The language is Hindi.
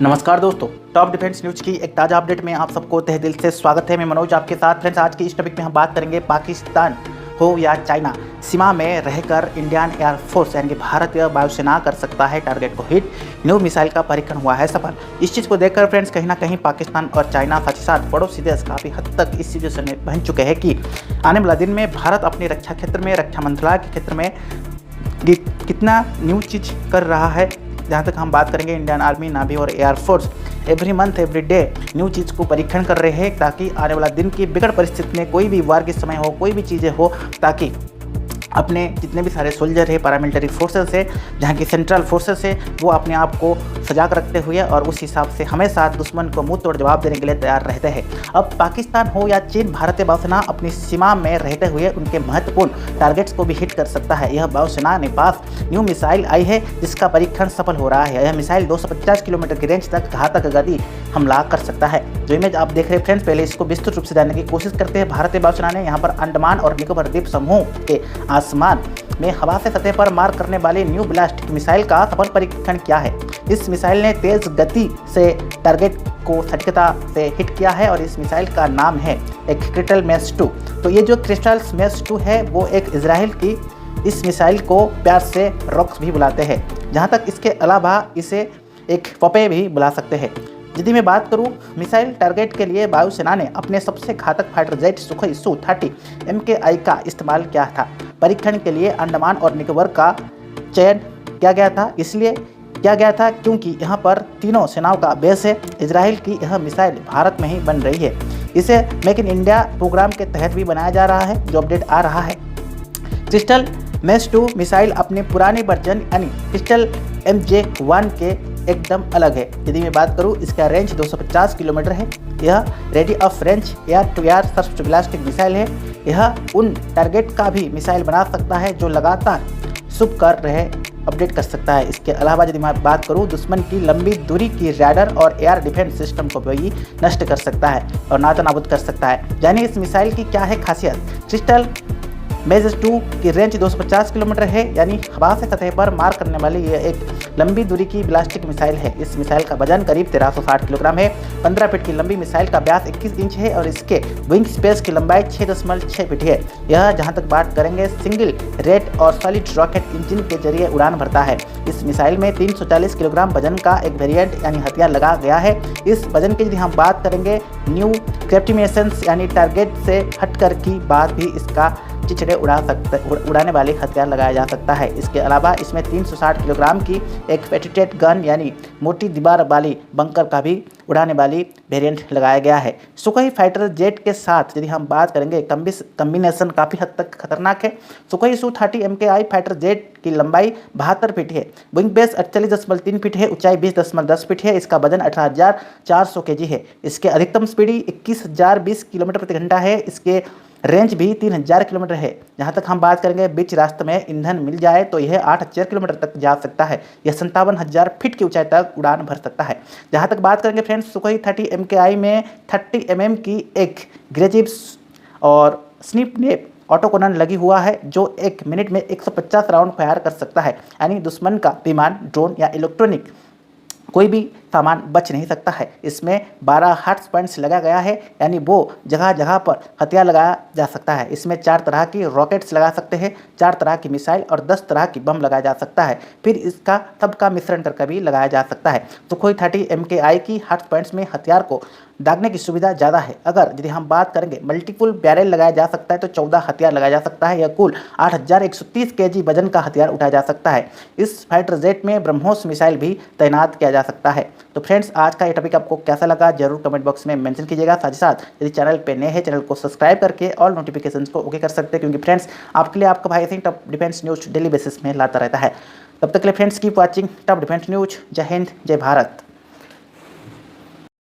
नमस्कार दोस्तों, टॉप डिफेंस न्यूज की एक ताज़ा अपडेट में आप सबको तहे दिल से स्वागत है। मैं मनोज आपके साथ। फ्रेंड्स, आज की इस टॉपिक में हम बात करेंगे पाकिस्तान हो या चाइना, सीमा में रहकर इंडियन एयरफोर्स यानी कि भारतीय वायुसेना कर सकता है टारगेट को हिट। न्यू मिसाइल का परीक्षण हुआ है सफल। इस चीज़ को देखकर फ्रेंड्स कहीं ना कहीं पाकिस्तान और चाइना साथ ही साथ पड़ोसी देश काफ़ी हद तक इस सिचुएशन में पहुंच चुके हैं कि आने वाला दिन में भारत अपने रक्षा क्षेत्र में, रक्षा मंत्रालय के क्षेत्र में कितना न्यू चीज़ कर रहा है। जहाँ तक हम बात करेंगे, इंडियन आर्मी, नावी और air force every month every day new चीज़ को परीक्षण कर रहे हैं ताकि आने वाला दिन की बिगड़ परिस्थिति में कोई भी वार के समय हो, कोई भी चीज़ें हो, ताकि अपने जितने भी सारे सोल्जर है, पैरामिलिट्री फोर्सेस है, जहाँ की सेंट्रल फोर्सेस है, वो अपने आप को सजाग रखते हुए और उस हिसाब से हमेशा दुश्मन को मुंह तोड़ जवाब देने के लिए तैयार रहते हैं। अब पाकिस्तान हो या चीन, भारतीय वायुसेना अपनी सीमा में रहते हुए उनके महत्वपूर्ण टारगेट्स को भी हिट कर सकता है। यह वायुसेना ने पास न्यू मिसाइल आई है जिसका परीक्षण सफल हो रहा है। यह मिसाइल 250 किलोमीटर की रेंज तक घातक गति हमला कर सकता है। जो इमेज आप देख रहे हैं फ्रेंड्स, पहले इसको विस्तृत रूप से जानने की कोशिश करते हैं। भारतीय वायुसेना ने यहाँ पर अंडमान और निकोबार द्वीप समूह के आसमान में हवा से सतह पर मार करने वाली न्यू ब्लास्टिक मिसाइल का सफल परीक्षण किया है। इस मिसाइल ने तेज गति से टारगेट को सटीकता से हिट किया है और इस मिसाइल का नाम है एक क्रिस्टल मेस 2। तो ये जो क्रिस्टल मेस 2 है वो एक इजराइल की इस मिसाइल को प्यार से रॉक्स भी बुलाते हैं। जहाँ तक इसके अलावा इसे एक पपे भी बुला सकते हैं। यदि मैं बात करूं, मिसाइल टारगेट के लिए वायुसेना ने अपने सबसे घातक fighter jet Sukhoi Su-30 MKI का इस्तेमाल किया था। परीक्षण के लिए अंडमान और निकोबार का चयन किया गया था। इसलिए किया गया था क्योंकि यहां पर तीनों सेनाओं का बेस है। इजराइल की यह मिसाइल भारत में ही बन रही है। इसे मेक इन इंडिया प्रोग्राम के तहत भी बनाया जा रहा है, जो अपडेट आ रहा है। क्रिस्टल मेस 2 मिसाइल अपने पुराने वर्जन यानी क्रिस्टल MJ-1 के एकदम अलग है। यदि मैं बात करूं, इसका रेंज 250 किलोमीटर है। यह ready of range air to air search ballistic missile है। यह उन टारगेट का भी मिसाइल बना सकता है जो लगातार शुभ कर रहे अपडेट कर सकता है। इसके अलावा यदि मैं बात करूं, दुश्मन की लंबी दूरी की रैडर और एयर डिफेंस सिस्टम को भी नष्ट कर सकता है और नाता नाबूद कर सकता है। यानी इस मिसाइल की क्या है खासियत? क्रिस्टल मेस 2 की रेंज 250 किलोमीटर है, यानी हवा से सतह पर मार करने वाली यह एक लंबी दूरी की ब्लास्टिक मिसाइल है। इस मिसाइल का वजन करीब 1360 किलोग्राम है। 15 फीट की लंबी मिसाइल का व्यास 21 इंच है और इसके विंग स्पेस की लंबाई 6.6 फीट है। यह जहां तक बात करेंगे, सिंगल रेट और सॉलिड रॉकेट इंजन के जरिए उड़ान भरता है। इस मिसाइल में 340 किलोग्राम वजन का एक वेरिएंट यानी हथियार लगा गया है। इस वजन की यदि हम बात करेंगे, न्यू क्रेप्टिमेशंस यानी टारगेट से हटकर की बात भी इसका चिचड़े उड़ाने वाले हथियार लगाया जा सकता है। इसके अलावा इसमें 360 किलोग्राम की एक पेटिटेड गन यानी मोटी दीवार वाली बंकर का भी उड़ाने वाली वेरिएंट लगाया गया है। सुखोई फाइटर जेट के साथ यदि हम बात करेंगे, कम्बिनेशन काफ़ी हद तक खतरनाक है। Sukhoi Su-30 MKI fighter jet की लंबाई 72 फीट है, विंग बेस 48.3 फीट है, ऊंचाई 20.10 फीट है। इसका वजन 18,400 kg है। इसके अधिकतम स्पीड 21,020 किलोमीटर प्रति घंटा है। इसके रेंज भी 3000 किलोमीटर है। जहाँ तक हम बात करेंगे, बीच रास्ते में ईंधन मिल जाए तो यह 8000 किलोमीटर तक जा सकता है। यह 57,000 फीट की ऊंचाई तक उड़ान भर सकता है। जहाँ तक बात करेंगे फ्रेंड्स, सुखोई 30 MKI में 30 mm की एक ग्रेजिव और स्निप ऑटोकोनन लगी हुआ है, जो 1 मिनट में 150 राउंड फायर कर सकता है। यानी दुश्मन का विमान, ड्रोन या इलेक्ट्रॉनिक कोई भी सामान बच नहीं सकता है। इसमें 12 हार्ट्स पॉइंट्स लगा गया है, यानी वो जगह जगह पर हथियार लगाया जा सकता है। इसमें 4 तरह की रॉकेट्स लगा सकते हैं, 4 तरह की मिसाइल और 10 तरह की बम लगाया जा सकता है। फिर इसका सबका मिश्रण करके भी लगाया जा सकता है। सुखोई 30 MKI की हार्ट पॉइंट्स में हथियार को दागने की सुविधा ज़्यादा है। अगर यदि हम बात करेंगे, मल्टीपल बैरल लगाया जा सकता है तो 14 हथियार लगाया जा सकता है। यह कुल 8130 kg वजन का हथियार उठाया जा सकता है। इस फाइटर जेट में ब्रह्मोस मिसाइल भी तैनात किया जा सकता है। तो फ्रेंड्स, आज का ये टॉपिक आपको कैसा लगा जरूर कमेंट बॉक्स में मेंशन कीजिएगा। साथ ही साथ यदि चैनल पे नए हैं, चैनल को सब्सक्राइब करके ऑल नोटिफिकेशंस को ओके कर सकते हैं, क्योंकि फ्रेंड्स आपके लिए आपका भाई Singh top defence news daily basis में लाता रहता है। तब तक के लिए friends keep watching top defence news. जय हिंद, जय भारत।